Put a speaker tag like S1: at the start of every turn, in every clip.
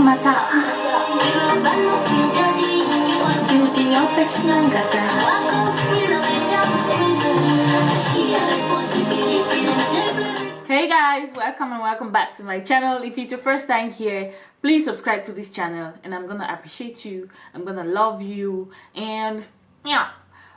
S1: mata beauty opes ng gata. Hey guys, welcome and welcome back to my channel. If it's your first time here, please subscribe to this channel and I'm gonna appreciate you, I'm gonna love you, and yeah.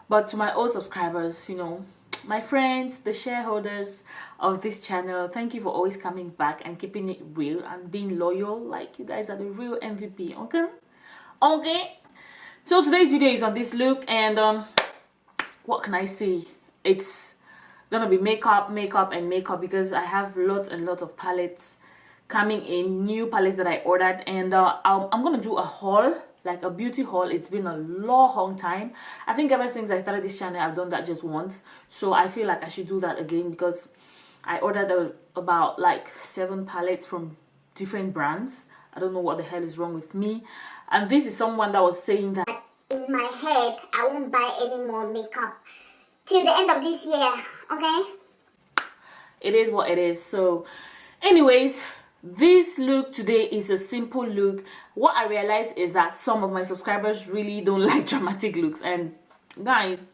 S1: But to my old subscribers, you know, my friends, the shareholders of this channel, thank you for always coming back and keeping it real and being loyal. Like, you guys are the real MVP. Okay, so today's video is on this look, and what can I say, it's gonna be makeup because I have lots and lots of palettes coming in, new palettes that I ordered, and I'm gonna do a haul, like a beauty haul. It's been a long time. I think ever since I started this channel I've done that just once, so I feel like I should do that again because I ordered about like 7 palettes from different brands. I don't know what the hell is wrong with me, and this is someone that was saying that
S2: in my head I won't buy any more makeup till the end of this year. Okay,
S1: it is what it is. So anyways, this look today is a simple look. What I realized is that some of my subscribers really don't like dramatic looks, and guys,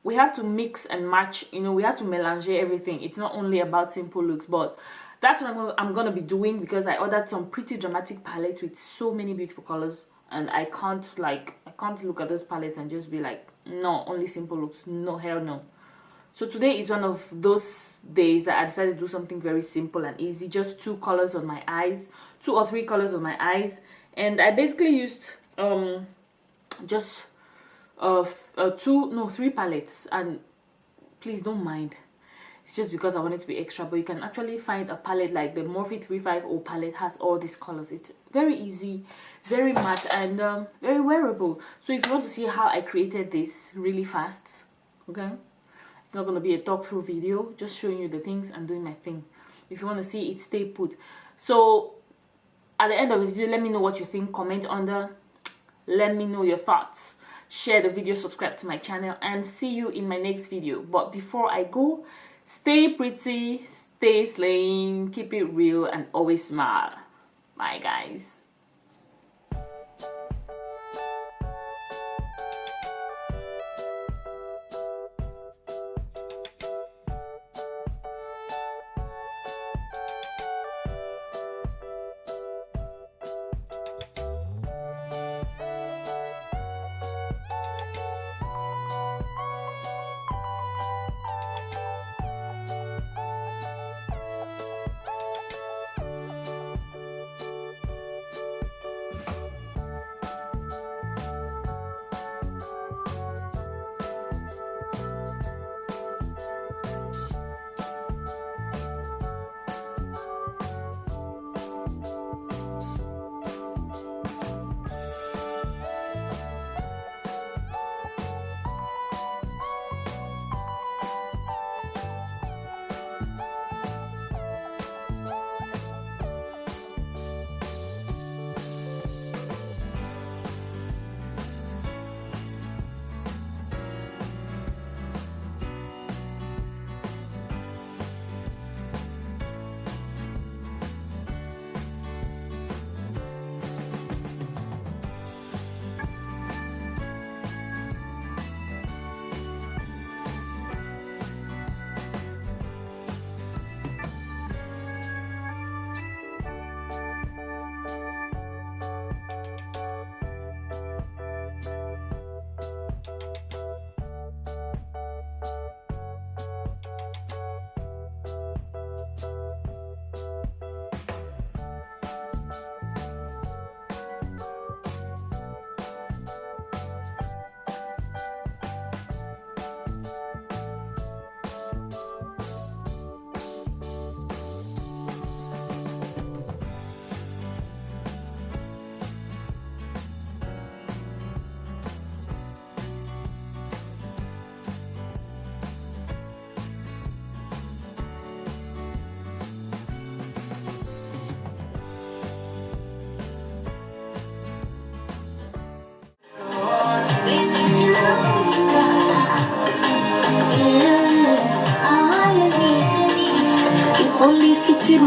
S1: we have to mix and match, you know, we have to melange everything. It's not only about simple looks, but that's what I'm gonna be doing because I ordered some pretty dramatic palettes with so many beautiful colors, and I can't look at those palettes and just be like, no, only simple looks. No, hell no. So today is one of those days that I decided to do something very simple and easy. Just 2 colors on my eyes, 2 or 3 colors on my eyes, and I basically used just 3 palettes. And please don't mind, it's just because I want it to be extra. But you can actually find a palette like the Morphe 350 palette, has all these colors. It's very easy, very matte, and very wearable. So if you want to see how I created this really fast, okay, it's not going to be a talk through video, just showing you the things and doing my thing. If you want to see it, stay put. So at the end of the video, let me know what you think. Comment under, let me know your thoughts, share the video, subscribe to my channel, and see you in my next video. But before I go, stay pretty, stay slaying, keep it real, and always smile. Bye guys.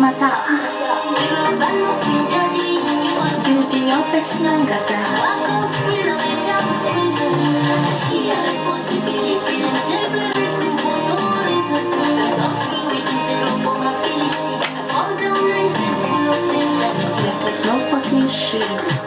S1: mata
S3: stretch nang gata. Walk off free lang ay jump prison. She a responsibility and simple written for no reason. I'm top free with zero probability. I fall down 9 times below 10 times. Left with no fucking shit.